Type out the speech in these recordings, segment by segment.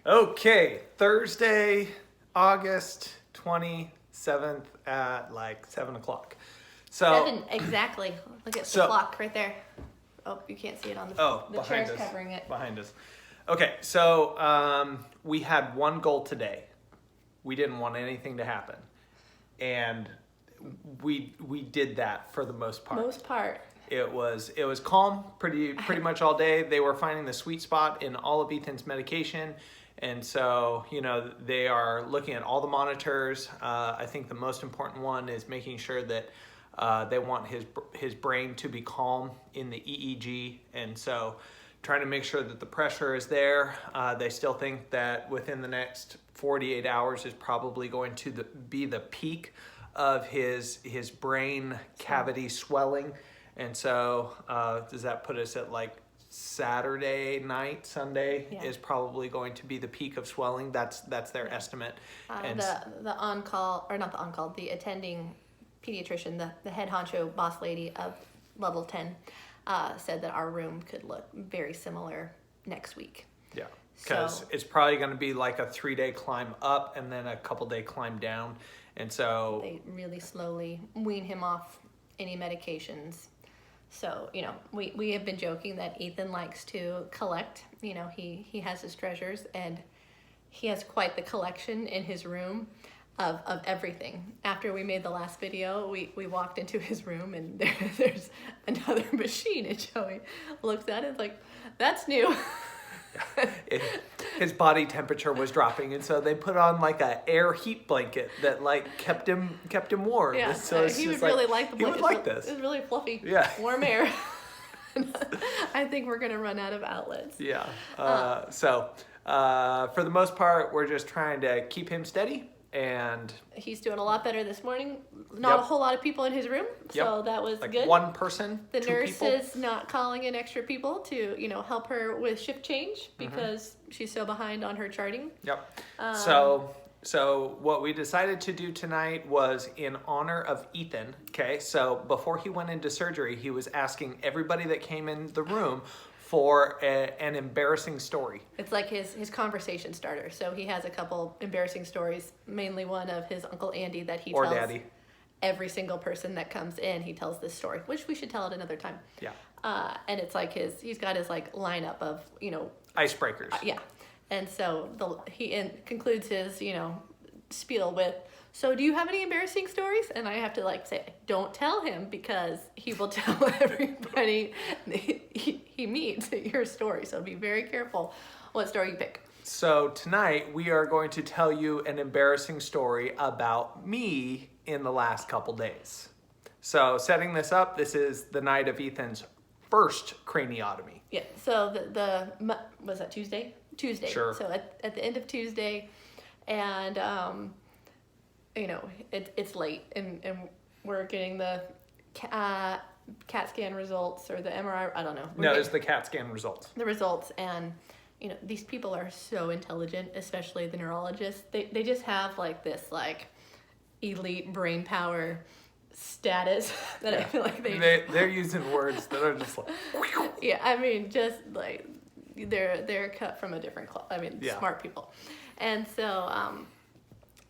Okay, Thursday, August 27th at like 7 o'clock. So, 7 exactly. Look at the So- clock right there. Oh, you can't see it on the behind chair's us. covering it. Behind us. Okay, so we had one goal today. We didn't want anything to happen. And we did that for the most part. Most part. It was calm pretty much all day. They were finding the sweet spot in all of Ethan's medication. And so, they are looking at all the monitors. I think the most important one is making sure that they want his brain to be calm in the EEG. And so trying to make sure that the pressure is there. They still think that within the next 48 hours is probably going to be the peak of his brain cavity swelling. And so does that put us at like Saturday night, Sunday is probably going to be the peak of swelling. That's their estimate. And The on-call, or not the on-call, the attending pediatrician, the head honcho boss lady of level 10, said that our room could look very similar next week. yeah, because it's probably going to be like a 3-day climb up and then a couple-day climb down. And so they really slowly wean him off any medications. So, we have been joking that Ethan likes to collect. He has his treasures, and he has quite the collection in his room of everything. After we made the last video, we walked into his room, and there's another machine, and Joey looks at it and is like, that's new. His body temperature was dropping, and so they put on like a air heat blanket that like kept him warm. Yeah, so he would really like the blanket. He would like this. It's really fluffy. Yeah. Warm air. I think we're gonna run out of outlets. Yeah. So for the most part, we're just trying to keep him steady, and he's doing a lot better this morning. Not a whole lot of people in his room, so that was like good. One person, the 2 nurse people. is not calling in extra people to help her with shift change because she's so behind on her charting. Yep. So what we decided to do tonight was in honor of Ethan. Okay. So before he went into surgery, he was asking everybody that came in the room for an embarrassing story. It's like his conversation starter. So he has a couple embarrassing stories, mainly one of his Uncle Andy that he tells Daddy. Every single person that comes in. He tells this story, which we should tell it another time. Yeah. And it's like he's got his like lineup of, Icebreakers. yeah. And so he concludes his, spiel with, so do you have any embarrassing stories? And I have to like say, don't tell him, because he will tell everybody he meets your story. So be very careful what story you pick. So tonight we are going to tell you an embarrassing story about me in the last couple days. So setting this up, this is the night of Ethan's first craniotomy. Yeah. So was that Tuesday? Tuesday. Sure. So at the end of Tuesday, and it's late, and we're getting the CAT scan results or the MRI. I don't know. No, it's the CAT scan results. The results, and these people are so intelligent, especially the neurologists. They just have like this like elite brain power status that I feel like they're using words that are just like yeah, I mean, just like they're cut from a different cloth. I mean, smart people. And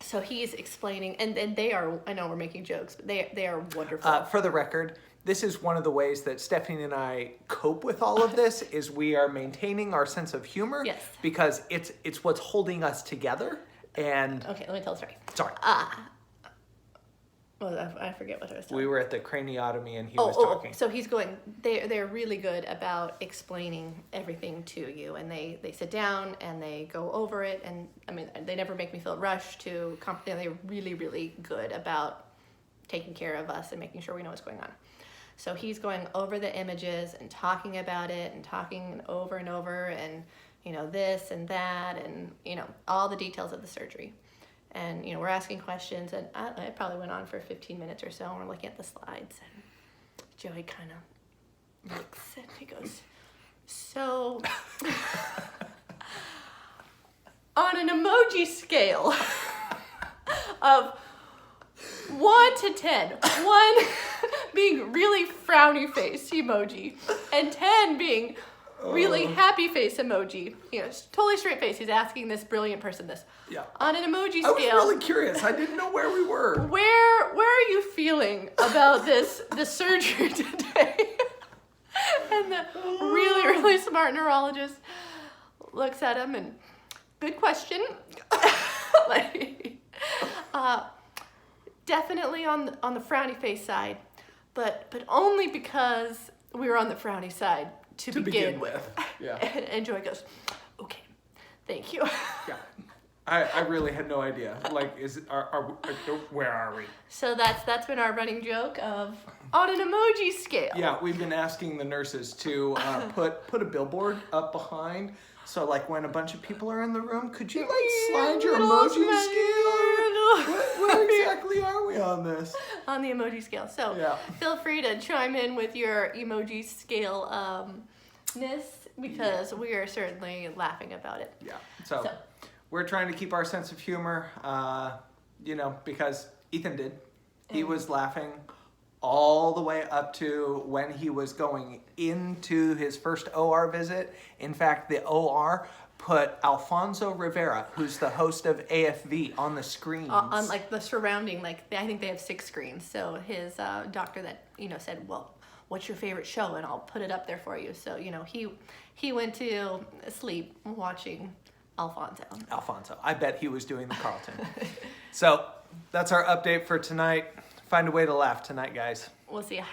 so he's explaining, and they are, I know we're making jokes, but they are wonderful. For the record, this is one of the ways that Stephanie and I cope with all of this is we are maintaining our sense of humor. Yes. Because it's what's holding us together. And okay, let me tell the story. Sorry. Well, I forget what I was talking. We were at the craniotomy and he was talking. So he's going, they're really good about explaining everything to you, and they sit down and they go over it, and I mean, they never make me feel rushed to they're really, really good about taking care of us and making sure we know what's going on. So he's going over the images and talking about it and talking over and over, and this and that, and all the details of the surgery. And, we're asking questions, and I probably went on for 15 minutes or so, and we're looking at the slides, and Joey kind of looks and he goes, so, on an emoji scale of 1 to 10, 1 being really frowny face emoji, and 10 being really happy face emoji. You know, totally straight face. He's asking this brilliant person this. Yeah. On an emoji I was scale. really curious. I didn't know where we were. Where are you feeling about this surgery today? And the really smart neurologist looks at him and, good question. Like, definitely on the frowny face side, but only because we were on the frowny side to begin with. Yeah. And Joy goes, okay, thank you. Yeah. I really had no idea. Like, where are we? So that's been our running joke of on an emoji scale. Yeah, we've been asking the nurses to put a billboard up behind. So, like, when a bunch of people are in the room, could you, like, slide your emoji scale? Where exactly are we on this? On the emoji scale. So, Yeah. feel free to chime in with your emoji scale ness, because we are certainly laughing about it. Yeah. So we're trying to keep our sense of humor, because Ethan did. He was laughing all the way up to when he was going into his first OR visit. In fact, the OR put Alfonso Rivera, who's the host of AFV, on the screens. On like the surrounding, like I think they have 6 screens. So his doctor that said, well, what's your favorite show? And I'll put it up there for you. So he went to sleep watching Alfonso. I bet he was doing the Carlton. So that's our update for tonight. Find a way to laugh tonight, guys. We'll see ya.